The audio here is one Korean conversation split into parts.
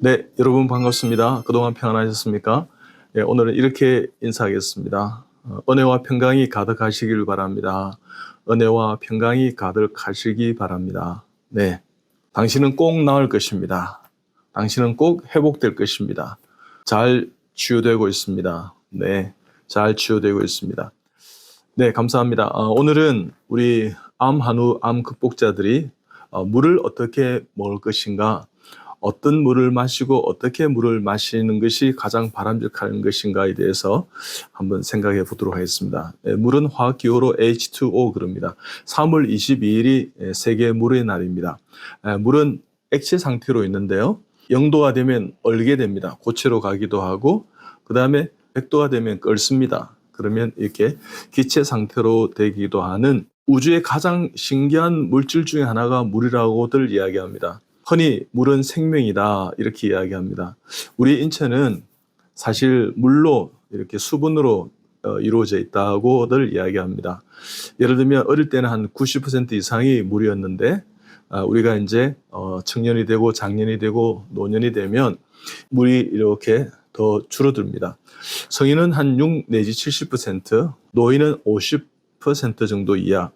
네, 여러분 반갑습니다. 그동안 평안하셨습니까? 네, 오늘은 이렇게 인사하겠습니다. 은혜와 평강이 가득하시길 바랍니다. 은혜와 평강이 가득하시기 바랍니다. 네, 당신은 꼭 나을 것입니다. 당신은 꼭 회복될 것입니다. 잘 치유되고 있습니다. 네, 잘 치유되고 있습니다. 네, 감사합니다. 오늘은 우리 한우 암 극복자들이 물을 어떻게 먹을 것인가, 어떤 물을 마시고 어떻게 물을 마시는 것이 가장 바람직한 것인가에 대해서 한번 생각해 보도록 하겠습니다. 물은 화학기호로 H2O 그럽니다. 3월 22일이 세계 물의 날입니다. 물은 액체 상태로 있는데요. 0도가 되면 얼게 됩니다. 고체로 가기도 하고, 그 다음에 100도가 되면 끓습니다. 그러면 이렇게 기체 상태로 되기도 하는 우주의 가장 신기한 물질 중에 하나가 물이라고들 이야기합니다. 흔히 물은 생명이다 이렇게 이야기합니다. 우리 인체는 사실 물로 이렇게 수분으로 이루어져 있다고들 이야기합니다. 예를 들면 어릴 때는 한 90% 이상이 물이었는데 우리가 이제 청년이 되고 장년이 되고 노년이 되면 물이 이렇게 더 줄어듭니다. 성인은 한 6 내지 70%, 노인은 50% 정도 이하.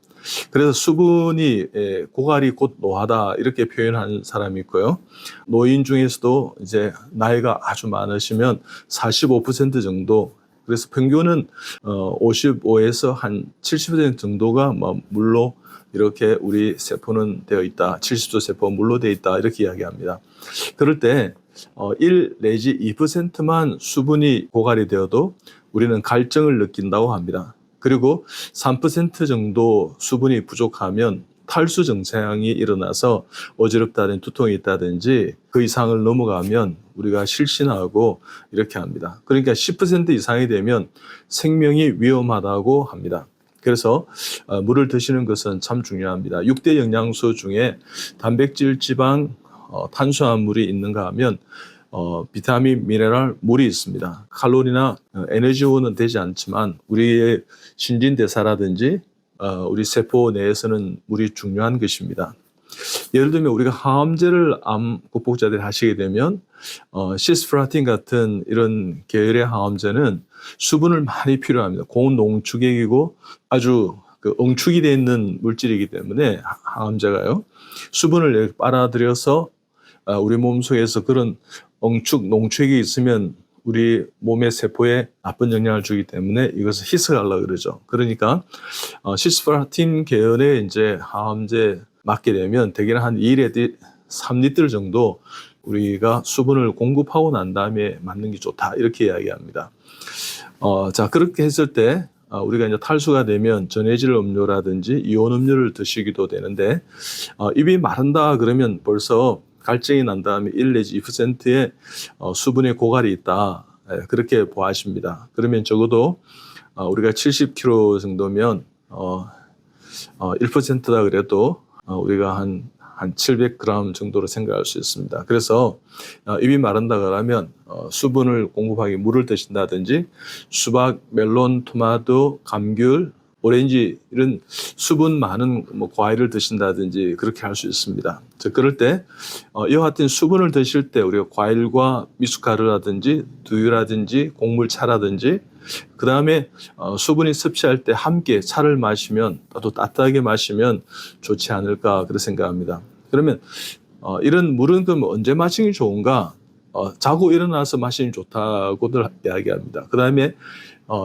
그래서 수분이 고갈이 곧 노화다 이렇게 표현하는 사람이 있고요. 노인 중에서도 이제 나이가 아주 많으시면 45% 정도, 그래서 평균은 55에서 한 70% 정도가 물로 이렇게 우리 세포는 되어 있다. 70조 세포가 물로 되어 있다 이렇게 이야기합니다. 그럴 때 1 내지 2%만 수분이 고갈이 되어도 우리는 갈증을 느낀다고 합니다. 그리고 3% 정도 수분이 부족하면 탈수 증상이 일어나서 어지럽다든지 두통이 있다든지 그 이상을 넘어가면 우리가 실신하고 이렇게 합니다. 그러니까 10% 이상이 되면 생명이 위험하다고 합니다. 그래서 물을 드시는 것은 참 중요합니다. 6대 영양소 중에 단백질, 지방, 탄수화물이 있는가 하면 비타민, 미네랄, 물이 있습니다. 칼로리나 에너지원은 되지 않지만 우리의 신진대사라든지 우리 세포 내에서는 물이 중요한 것입니다. 예를 들면 우리가 항암제를 암 극복자들이 하시게 되면 시스프라틴 같은 이런 계열의 항암제는 수분을 많이 필요합니다. 고농축액이고 아주 응축이 되어 있는 물질이기 때문에 항암제가요. 수분을 빨아들여서 우리 몸속에서 그런 농축액이 있으면 우리 몸의 세포에 나쁜 영향을 주기 때문에 이것을 희석하려고 그러죠. 그러니까 시스프라틴 계열의 이제 항암제 맞게 되면 대개는 한 2일에 3리터 정도 우리가 수분을 공급하고 난 다음에 맞는 게 좋다 이렇게 이야기합니다. 자, 그렇게 했을 때 우리가 이제 탈수가 되면 전해질 음료라든지 이온 음료를 드시기도 되는데 입이 마른다 그러면 벌써 갈증이 난 다음에 1 내지 2%의 수분의 고갈이 있다 그렇게 보아십니다. 그러면 적어도 우리가 70kg 정도면 1%다 그래도 우리가 한 700g 정도로 생각할 수 있습니다. 그래서 입이 마른다 그러면 수분을 공급하기 물을 드신다든지 수박, 멜론, 토마토, 감귤, 오렌지 이런 수분 많은 과일을 드신다든지 그렇게 할 수 있습니다. 그럴 때 이와 같은 수분을 드실 때 우리가 과일과 미숫가루라든지 두유라든지 곡물차라든지 그 다음에 수분이 섭취할 때 함께 차를 마시면 또 따뜻하게 마시면 좋지 않을까 그렇게 생각합니다. 그러면 이런 물은 그럼 언제 마시는 게 좋은가? 자고 일어나서 마시는 게 좋다고들 이야기합니다. 그 다음에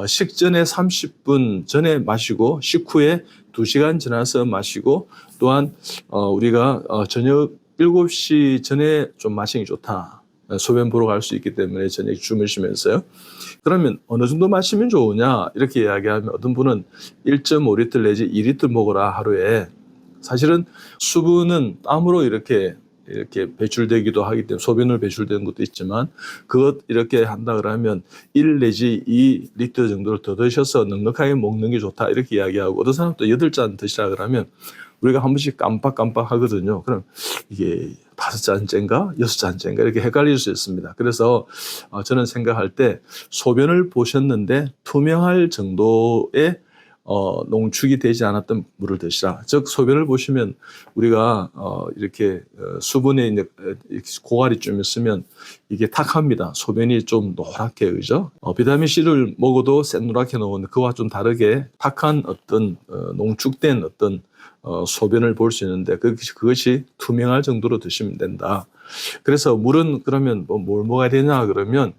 식전에 30분 전에 마시고 식후에 2시간 지나서 마시고 또한 우리가 저녁 7시 전에 좀 마시는 게 좋다. 소변 보러 갈 수 있기 때문에 저녁 주무시면서요. 그러면 어느 정도 마시면 좋으냐 이렇게 이야기하면 어떤 분은 1.5리터 내지 2리터 먹어라 하루에. 사실은 수분은 땀으로 이렇게 배출되기도 하기 때문에 소변으로 배출되는 것도 있지만 그것 이렇게 한다 그러면 1 내지 2리터 정도를 더 드셔서 넉넉하게 먹는 게 좋다 이렇게 이야기하고 어떤 사람은 또 8잔 드시라 그러면 우리가 한 번씩 깜빡깜빡 하거든요. 그럼 이게 5잔째인가 6잔째인가 이렇게 헷갈릴 수 있습니다. 그래서 저는 생각할 때 소변을 보셨는데 투명할 정도의 농축이 되지 않았던 물을 드시라. 즉 소변을 보시면 우리가 이렇게 수분에 이제 고갈이 좀 있으면 이게 탁합니다. 소변이 좀 노랗게, 그죠? 비타민 C를 먹어도 새노랗게 나오는데 그와 좀 다르게 탁한 어떤 농축된 어떤 소변을 볼 수 있는데 그것이 투명할 정도로 드시면 된다. 그래서 물은 그러면 뭘 먹어야 되냐 그러면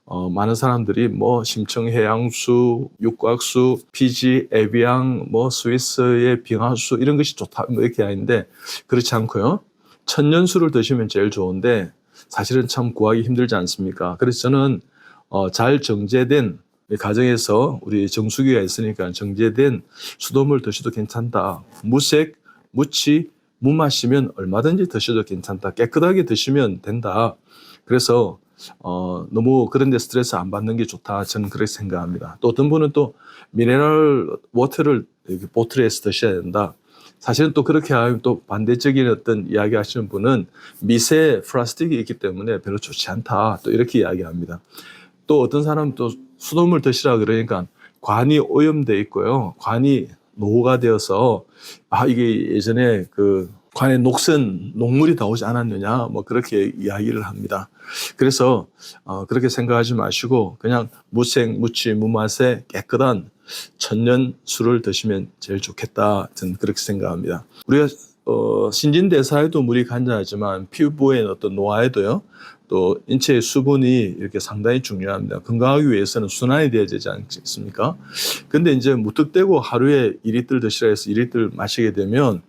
많은 사람들이 뭐 심청해양수, 육각수, 피지, 에비앙, 뭐 스위스의 빙하수 이런 것이 좋다 뭐 이렇게 하는데 그렇지 않고요. 천년수를 드시면 제일 좋은데 사실은 참 구하기 힘들지 않습니까? 그래서 저는 잘 정제된 가정에서 우리 정수기가 있으니까 정제된 수돗물 드셔도 괜찮다. 무색, 무치, 무 마시면 얼마든지 드셔도 괜찮다. 깨끗하게 드시면 된다. 그래서 너무 그런 데 스트레스 안 받는 게 좋다. 저는 그렇게 생각합니다. 또 어떤 분은 또 미네랄 워터를 보틀에서 드셔야 된다. 사실은 또 그렇게 하면 또 반대적인 어떤 이야기 하시는 분은 미세 플라스틱이 있기 때문에 별로 좋지 않다. 또 이렇게 이야기합니다. 또 어떤 사람은 또 수돗물 드시라 그러니까 관이 오염돼 있고요. 관이 노후가 되어서 이게 예전에 그 관에 녹물이 나오지 않았느냐 뭐 그렇게 이야기를 합니다. 그래서 그렇게 생각하지 마시고 그냥 무색, 무취, 무맛의 깨끗한 천년 술을 드시면 제일 좋겠다. 저는 그렇게 생각합니다. 우리가 신진대사에도 물이 관여하지만 피부의 어떤 노화에도요. 또 인체의 수분이 이렇게 상당히 중요합니다. 건강하기 위해서는 순환이 되어야 되지 않습니까? 근데 이제 무턱대고 하루에 2리터 드시라 해서 2리터 마시게 되면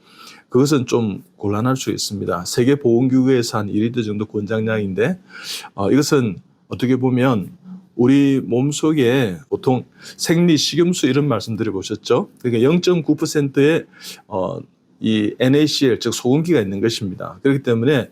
그것은 좀 곤란할 수 있습니다. 세계보건기구에서 한 2리터 정도 권장량인데 이것은 어떻게 보면 우리 몸속에 보통 생리식염수 이런 말씀 드려보셨죠? 그러니까 0.9%의 이 NaCl 즉 소금기가 있는 것입니다. 그렇기 때문에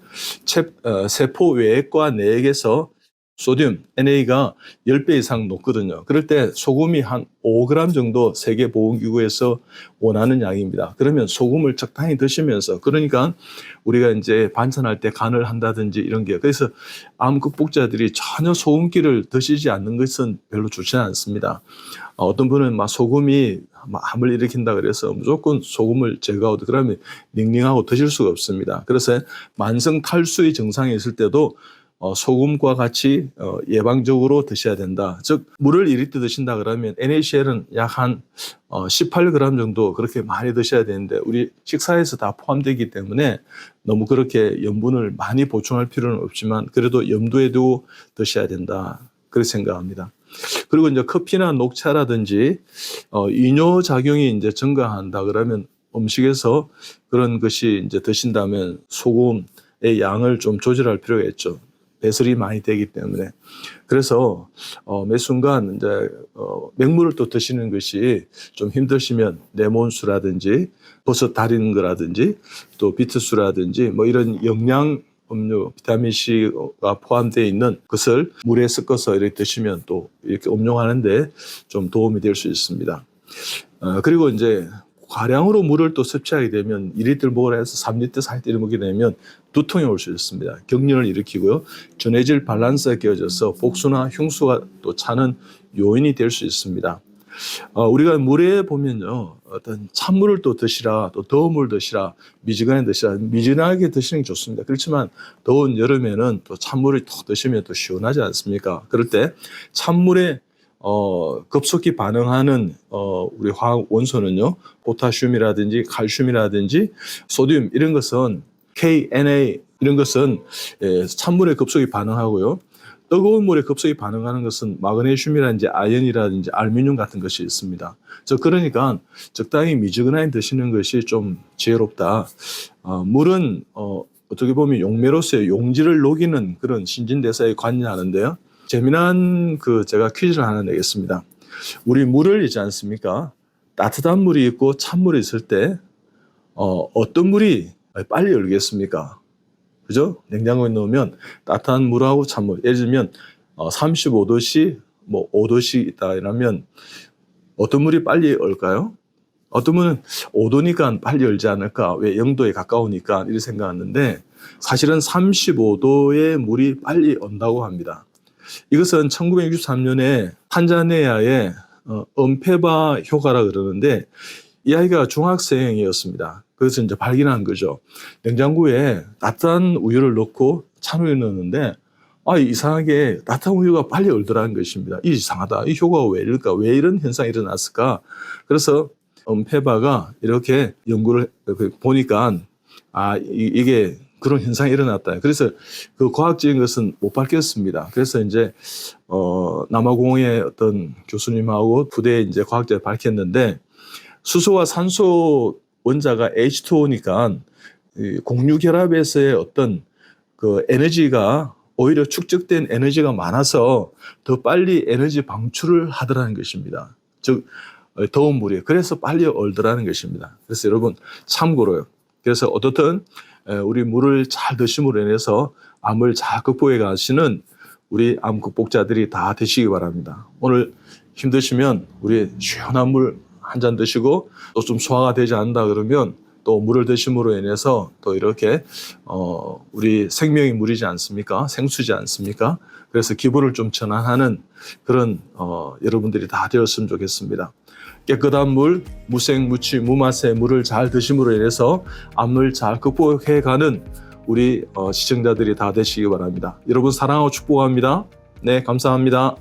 세포 외액과 내액에서 소듐, NA가 10배 이상 높거든요. 그럴 때 소금이 한 5g 정도 세계보건기구에서 원하는 양입니다. 그러면 소금을 적당히 드시면서 그러니까 우리가 이제 반찬할 때 간을 한다든지 이런 게 그래서 암 극복자들이 전혀 소금기를 드시지 않는 것은 별로 좋지 않습니다. 어떤 분은 막 소금이 암을 일으킨다 그래서 무조건 소금을 제거하고 그러면 닝닝하고 드실 수가 없습니다. 그래서 만성 탈수의 증상이 있을 때도 소금과 같이 예방적으로 드셔야 된다. 즉 물을 2리터 드신다 그러면 NaCl은 약 한 18g 정도 그렇게 많이 드셔야 되는데 우리 식사에서 다 포함되기 때문에 너무 그렇게 염분을 많이 보충할 필요는 없지만 그래도 염두에 두고 드셔야 된다. 그렇게 생각합니다. 그리고 이제 커피나 녹차라든지 이뇨 작용이 이제 증가한다 그러면 음식에서 그런 것이 이제 드신다면 소금의 양을 좀 조절할 필요가 있죠. 배설이 많이 되기 때문에. 그래서 매 순간 이제 맹물을 또 드시는 것이 좀 힘드시면 레몬수라든지 버섯 달인 거라든지 또 비트수라든지 뭐 이런 영양 음료, 비타민C가 포함되어 있는 것을 물에 섞어서 이렇게 드시면 또 이렇게 음용하는데 좀 도움이 될 수 있습니다. 그리고 이제 과량으로 물을 또 섭취하게 되면 2리터 먹으라 해서 3리터, 4리터 먹게 되면 두통이 올 수 있습니다. 경련을 일으키고요. 전해질 밸런스가 깨어져서 복수나 흉수가 또 차는 요인이 될 수 있습니다. 우리가 물에 보면요. 어떤 찬물을 또 드시라, 또 더운 물 드시라, 미지근하게 드시라, 미지근하게 드시는 게 좋습니다. 그렇지만 더운 여름에는 또 찬물을 또 드시면 또 시원하지 않습니까? 그럴 때 찬물에 급속히 반응하는 우리 화학 원소는요, 포타슘이라든지 칼슘이라든지 소듐 이런 것은 KNA 이런 것은 찬물에 급속히 반응하고요. 뜨거운 물에 급속히 반응하는 것은 마그네슘이라든지 아연이라든지 알루미늄 같은 것이 있습니다. 그러니까 적당히 미지근하게 드시는 것이 좀 지혜롭다. 물은 어떻게 보면 용매로서의 용질을 녹이는 그런 신진대사에 관여하는데요. 재미난 제가 퀴즈를 하나 내겠습니다. 우리 물을 있지 않습니까? 따뜻한 물이 있고 찬물이 있을 때 어떤 물이 빨리 얼겠습니까? 그죠? 냉장고에 넣으면 따뜻한 물하고 찬물. 예를 들면 35도씨, 뭐 5도씨 있다 이러면 어떤 물이 빨리 얼까요? 어떤 분은 5도니까 빨리 얼지 않을까? 왜 0도에 가까우니까 이렇게 생각하는데 사실은 35도의 물이 빨리 언다고 합니다. 이것은 1963년에 탄자니아의 은폐바 효과라 그러는데 이 아이가 중학생이었습니다. 그래서 이제 발견한 거죠. 냉장고에 따뜻한 우유를 넣고 찬우유 넣었는데 이상하게 따뜻한 우유가 빨리 얼더라는 것입니다. 이상하다. 이 효과가 왜 이럴까? 왜 이런 현상이 일어났을까? 그래서 은폐바가 이렇게 연구를 보니까 이게 그런 현상이 일어났다. 그래서 그 과학적인 것은 못 밝혔습니다. 그래서 이제 남아공의 어떤 교수님하고 부대 이제 과학자가 밝혔는데 수소와 산소 원자가 H2O니까 공유결합에서의 어떤 그 에너지가 오히려 축적된 에너지가 많아서 더 빨리 에너지 방출을 하더라는 것입니다. 즉 더운 물이 그래서 빨리 얼더라는 것입니다. 그래서 여러분 참고로요. 그래서 어떻든 우리 물을 잘 드심으로 인해서 암을 잘 극복해 가시는 우리 암 극복자들이 다 되시기 바랍니다. 오늘 힘드시면 우리 시원한 물 한 잔 드시고 또 좀 소화가 되지 않는다 그러면 또 물을 드심으로 인해서 또 이렇게 우리 생명이 물이지 않습니까? 생수지 않습니까? 그래서 기분을 좀 전환하는 그런 여러분들이 다 되었으면 좋겠습니다. 깨끗한 물, 무생, 무취, 무맛의 물을 잘 드심으로 인해서 암을 잘 극복해가는 우리 시청자들이 다 되시기 바랍니다. 여러분 사랑하고 축복합니다. 네, 감사합니다.